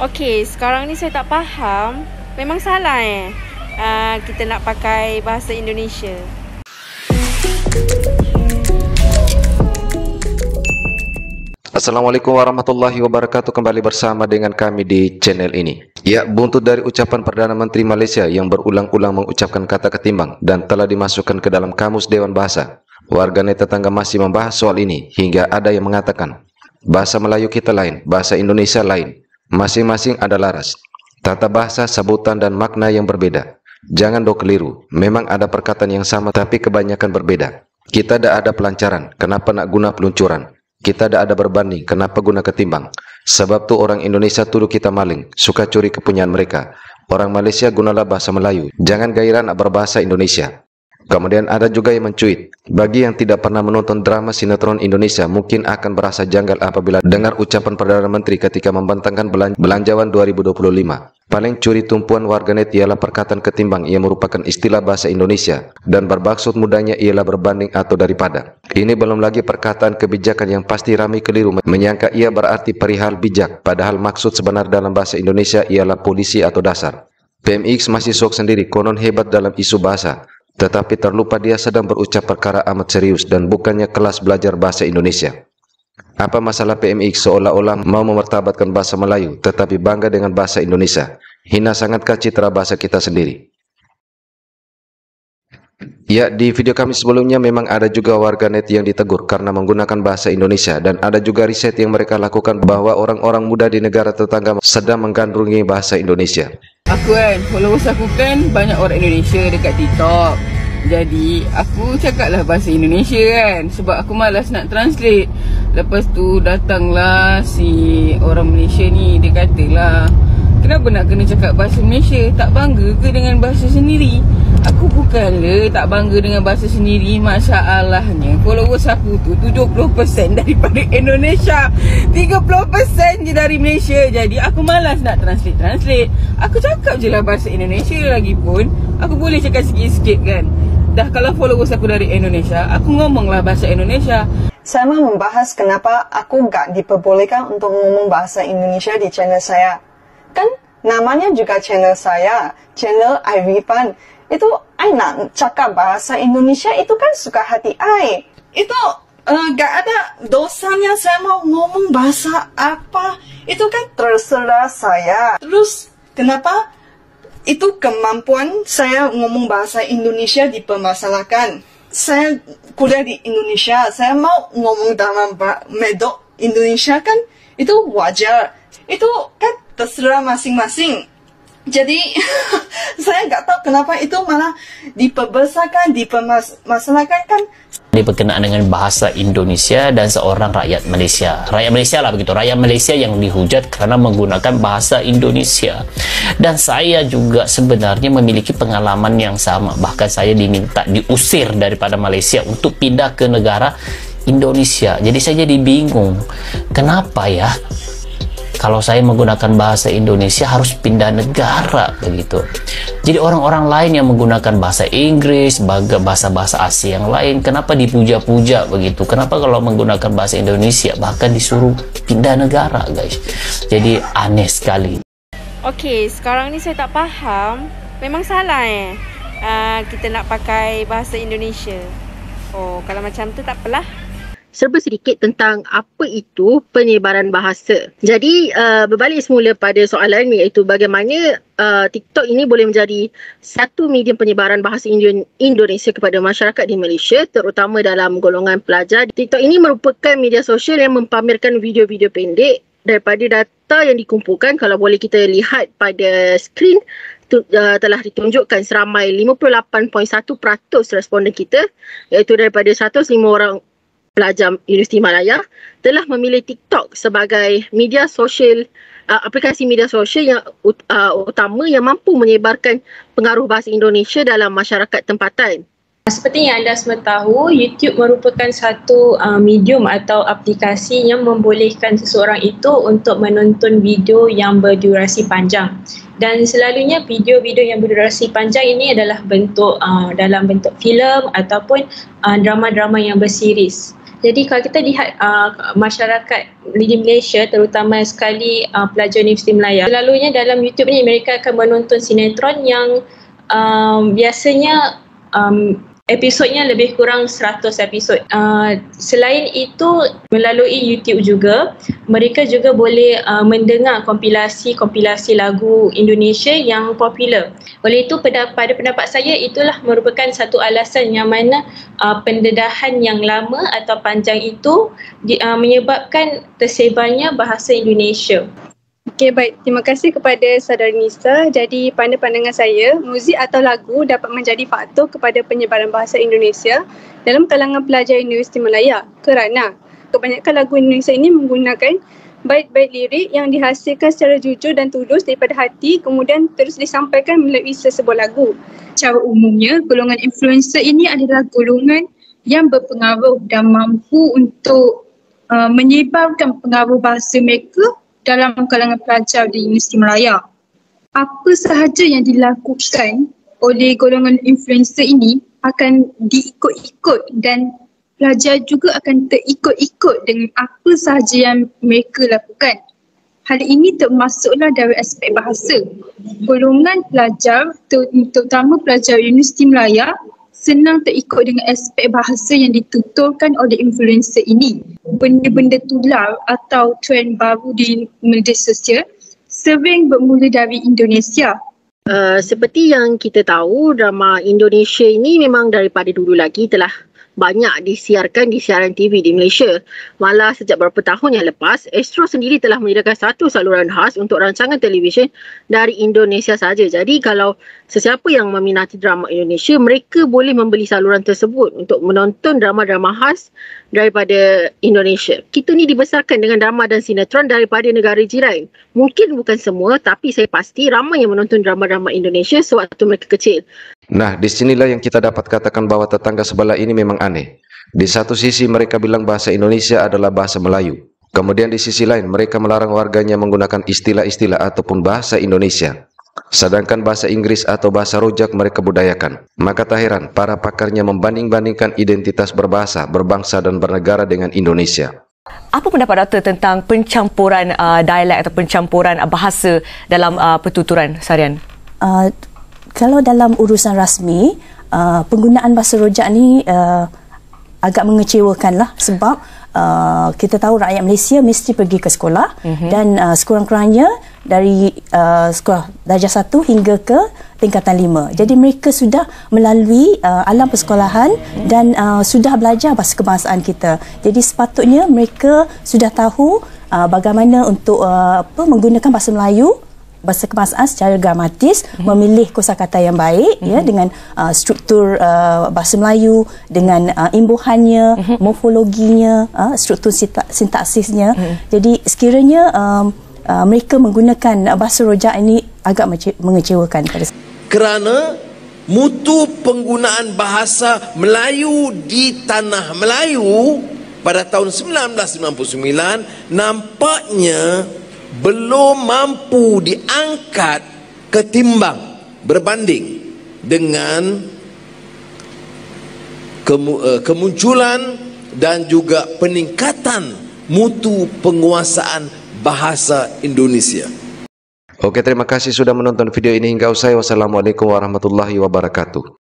Okey, sekarang ni saya tak faham. Memang salah kita nak pakai bahasa Indonesia. Assalamualaikum warahmatullahi wabarakatuh. Kembali bersama dengan kami di channel ini. Ya, buntut dari ucapan Perdana Menteri Malaysia yang berulang-ulang mengucapkan kata ketimbang dan telah dimasukkan ke dalam kamus Dewan Bahasa. Warganet tetangga masih membahas soal ini hingga ada yang mengatakan bahasa Melayu kita lain, bahasa Indonesia lain. Masing-masing ada laras, tata bahasa, sebutan dan makna yang berbeda. Jangan do keliru, memang ada perkataan yang sama tapi kebanyakan berbeda. Kita dah ada pelancaran, kenapa nak guna peluncuran? Kita dah ada berbanding, kenapa guna ketimbang? Sebab tu orang Indonesia tuduh kita maling, suka curi kepunyaan mereka. Orang Malaysia gunalah bahasa Melayu, jangan gairah nak berbahasa Indonesia. Kemudian ada juga yang mencuit, bagi yang tidak pernah menonton drama sinetron Indonesia mungkin akan berasa janggal apabila dengar ucapan Perdana Menteri ketika membentangkan belanjawan 2025. Paling curi tumpuan warganet ialah perkataan ketimbang yang merupakan istilah bahasa Indonesia dan bermaksud mudahnya ialah berbanding atau daripada. Ini belum lagi perkataan kebijakan yang pasti ramai keliru menyangka ia berarti perihal bijak, padahal maksud sebenar dalam bahasa Indonesia ialah polisi atau dasar. PMX masih sok sendiri konon hebat dalam isu bahasa, tetapi terlupa dia sedang berucap perkara amat serius dan bukannya kelas belajar bahasa Indonesia. Apa masalah PMX seolah-olah mau memartabatkan bahasa Melayu tetapi bangga dengan bahasa Indonesia? Hina sangatkah citra bahasa kita sendiri? Ya, di video kami sebelumnya memang ada juga warganet yang ditegur karena menggunakan bahasa Indonesia, dan ada juga riset yang mereka lakukan bahwa orang-orang muda di negara tetangga sedang menggandrungi bahasa Indonesia. Followers aku banyak orang Indonesia dekat TikTok. Jadi aku cakaplah bahasa Indonesia sebab aku malas nak translate. Lepas tu datanglah si orang Malaysia ni, dia katalah, kenapa nak kena cakap bahasa Malaysia? Tak bangga ke dengan bahasa sendiri? Aku bukanlah tak bangga dengan bahasa sendiri. Masalahnya followers aku tu 70% daripada Indonesia, 30% je dari Malaysia. Jadi aku malas nak translate. Aku cakap je lah bahasa Indonesia. Lagipun aku boleh cakap sikit-sikit kan. Dah kalau followers aku dari Indonesia, aku ngomonglah bahasa Indonesia. Saya mau membahas kenapa aku gak diperbolehkan untuk ngomong bahasa Indonesia di channel saya. Kan namanya juga channel saya, channel Irifan. Itu I nak cakap bahasa Indonesia, itu kan suka hati I. Itu gak ada dosanya saya mau ngomong bahasa apa. Itu kan terserah saya. Terus kenapa itu kemampuan saya ngomong bahasa Indonesia dipermasalahkan? Saya kuliah di Indonesia, saya mau ngomong dalam medok Indonesia kan itu wajar. Itu kan terserah masing-masing. Jadi saya nggak tahu kenapa itu malah diperbesarkan, dipermasalahkan kan. Dia berkenaan dengan bahasa Indonesia dan seorang rakyat Malaysia. Rakyat Malaysia lah begitu. Rakyat Malaysia yang dihujat kerana menggunakan bahasa Indonesia. Dan saya juga sebenarnya memiliki pengalaman yang sama. Bahkan saya diminta diusir daripada Malaysia untuk pindah ke negara Indonesia. Jadi saya jadi bingung. Kenapa ya? Kalau saya menggunakan bahasa Indonesia harus pindah negara begitu. Jadi orang-orang lain yang menggunakan bahasa Inggris, bahasa-bahasa Asia yang lain, kenapa dipuja-puja begitu? Kenapa kalau menggunakan bahasa Indonesia bahkan disuruh pindah negara, guys? Jadi aneh sekali. Okey, sekarang ni saya tak faham. Memang salah kita nak pakai bahasa Indonesia. Oh, kalau macam tu tak apalah. Serba sedikit tentang apa itu penyebaran bahasa. Jadi berbalik semula pada soalan iaitu bagaimana TikTok ini boleh menjadi satu medium penyebaran bahasa Indonesia kepada masyarakat di Malaysia, terutama dalam golongan pelajar. TikTok ini merupakan media sosial yang mempamerkan video-video pendek. Daripada data yang dikumpulkan, kalau boleh kita lihat pada skrin, telah ditunjukkan seramai 58.1% responden kita, iaitu daripada 105 orang pelajar Universiti Malaya telah memilih TikTok sebagai media sosial, aplikasi media sosial yang utama yang mampu menyebarkan pengaruh bahasa Indonesia dalam masyarakat tempatan. Seperti yang anda semua tahu, YouTube merupakan satu medium atau aplikasi yang membolehkan seseorang itu untuk menonton video yang berdurasi panjang. Dan selalunya video-video yang berdurasi panjang ini adalah dalam bentuk filem ataupun drama-drama yang berseries. Jadi kalau kita lihat masyarakat di Malaysia, terutama sekali pelajar Universiti Melaya, selalunya dalam YouTube ni mereka akan menonton sinetron yang biasanya episodnya lebih kurang 100 episod. Selain itu, melalui YouTube juga, mereka juga boleh mendengar kompilasi lagu Indonesia yang popular. Oleh itu, pada pendapat saya, itulah merupakan satu alasan yang mana pendedahan yang lama atau panjang itu menyebabkan tersebarnya bahasa Indonesia. Okey, baik. Terima kasih kepada saudara Nisa. Jadi, pandangan saya, muzik atau lagu dapat menjadi faktor kepada penyebaran bahasa Indonesia dalam kalangan pelajar Universiti Melaya kerana kebanyakan lagu Indonesia ini menggunakan bait-bait lirik yang dihasilkan secara jujur dan tulus daripada hati, kemudian terus disampaikan melalui sesebuah lagu. Secara umumnya, golongan influencer ini adalah golongan yang berpengaruh dan mampu untuk menyebarkan pengaruh bahasa mereka dalam kalangan pelajar di Universiti Melaya. Apa sahaja yang dilakukan oleh golongan influencer ini akan diikut-ikut dan pelajar juga akan terikut-ikut dengan apa sahaja yang mereka lakukan. Hal ini termasuklah dari aspek bahasa. Golongan pelajar, terutama pelajar Universiti Melaya, senang terikut dengan aspek bahasa yang dituturkan oleh influencer ini. Benda-benda tular atau trend baru di media sosial sering bermula dari Indonesia. Seperti yang kita tahu, drama Indonesia ini memang daripada dulu lagi telah banyak disiarkan di siaran TV di Malaysia. Malah sejak beberapa tahun yang lepas, Astro sendiri telah menyediakan satu saluran khas untuk rancangan televisyen dari Indonesia saja. Jadi kalau sesiapa yang meminati drama Indonesia, mereka boleh membeli saluran tersebut untuk menonton drama-drama khas daripada Indonesia. Kita ni dibesarkan dengan drama dan sinetron daripada negara jiran. Mungkin bukan semua, tapi saya pasti ramai yang menonton drama-drama Indonesia sewaktu mereka kecil. Nah, disinilah yang kita dapat katakan bahwa tetangga sebelah ini memang aneh. Di satu sisi mereka bilang bahasa Indonesia adalah bahasa Melayu. Kemudian di sisi lain mereka melarang warganya menggunakan istilah-istilah ataupun bahasa Indonesia. Sedangkan bahasa Inggris atau bahasa rojak mereka budayakan. Maka tak heran para pakarnya membanding-bandingkan identitas berbahasa, berbangsa dan bernegara dengan Indonesia. Apa pendapat doktor tentang pencampuran dialek atau pencampuran bahasa dalam pertuturan seharian? Kalau dalam urusan rasmi, penggunaan bahasa rojak ni agak mengecewakan lah sebab kita tahu rakyat Malaysia mesti pergi ke sekolah dan sekurang-kurangnya dari sekolah darjah 1 hingga ke tingkatan 5. Jadi mereka sudah melalui alam persekolahan dan sudah belajar bahasa kebangsaan kita. Jadi sepatutnya mereka sudah tahu bagaimana untuk menggunakan bahasa Melayu, bahasa kebangsaan secara gramatis, memilih kosakata yang baik ya, dengan struktur bahasa Melayu, dengan imbuhannya, morfologinya, struktur sintaksisnya. Jadi sekiranya mereka menggunakan bahasa rojak ini agak mengecewakan pada saya. Kerana mutu penggunaan bahasa Melayu di tanah Melayu pada tahun 1999 nampaknya belum mampu diangkat ketimbang berbanding dengan kemunculan dan juga peningkatan mutu penguasaan bahasa Indonesia. Oke, terima kasih sudah menonton video ini hingga usai. Wassalamualaikum warahmatullahi wabarakatuh.